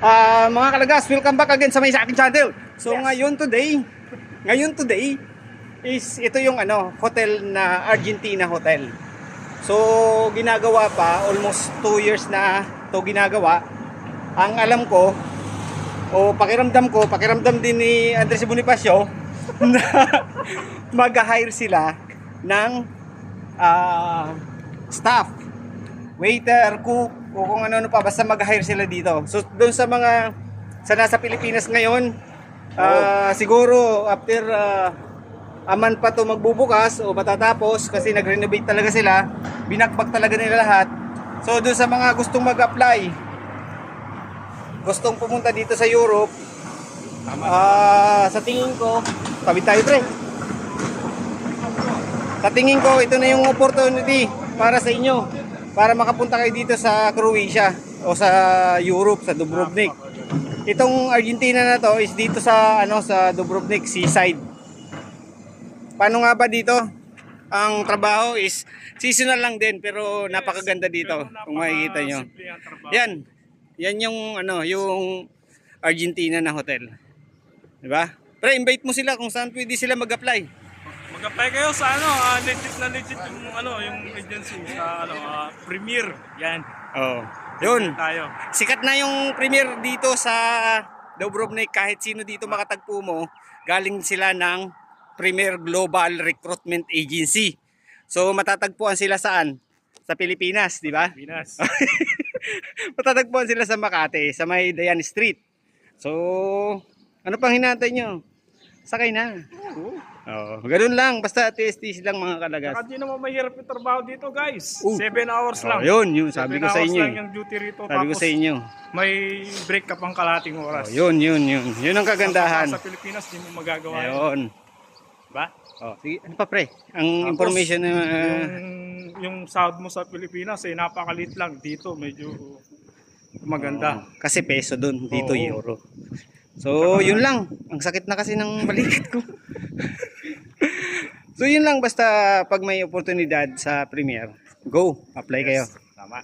Mga kalagas, welcome back again sa aking channel. So ngayon today is ito yung hotel na Argentina Hotel. So ginagawa pa, almost 2 years na to ginagawa. Ang alam ko o pakiramdam din ni Andres Bonifacio na mag-hire sila ng staff, waiter, cook, o kung ano pa, basta mag-hire sila dito. So doon sa mga sa nasa Pilipinas ngayon, siguro after a month pa to magbubukas o matatapos kasi nag-renovate talaga sila, binakbak talaga nila lahat. So doon sa mga gustong mag-apply, gustong pumunta dito sa Europe, sa tingin ko, tabi tayo pre. Sa tingin ko, ito na yung opportunity para sa inyo, para makapunta kayo dito sa Croatia o sa Europe, sa Dubrovnik. Itong Argentina na to is dito sa sa Dubrovnik seaside. Paano nga ba dito? Ang trabaho is seasonal lang din pero napakaganda dito kung makikita nyo. Yan yung yung Argentina na hotel. 'Di ba? Pre, invite mo sila kung saan pwede sila mag-apply. Mag-apply kayo sa legit yung yung agency sa Premier. Yan. Oh. Yun. Tayo. Sikat na yung Premier dito sa Dubrovnik, kahit sino dito makatagpo mo, galing sila ng Premier Global Recruitment Agency. So matatagpuan sila saan? Sa Pilipinas, di ba? Pilipinas. Matatagpuan sila sa Makati, sa may Dayan Street. So, ano pang hinantay nyo? Sakay na. Oh, ganoon lang, basta TSTs lang mga kalagas. Saka di naman mahirap yung trabaho dito, guys. 7 7 hours lang. Yun, sabi ko sa inyo. 7 hours lang yung duty rito. Sabi ko sa inyo. May break ka pang kalating oras. Yun. Yun ang kagandahan. Sa Pilipinas, di mo magagawa yun. Ayun. Ba? Oh, sige, ano pa pre? Ang Tapos, information na yung sahod mo sa Pilipinas, napakalit lang. Dito, medyo maganda. kasi peso doon, dito Oo. euro. So, yun lang. Ang sakit na kasi ng balikat ko. So, yun lang. Basta pag may oportunidad sa Premier, go, apply kayo. Tama.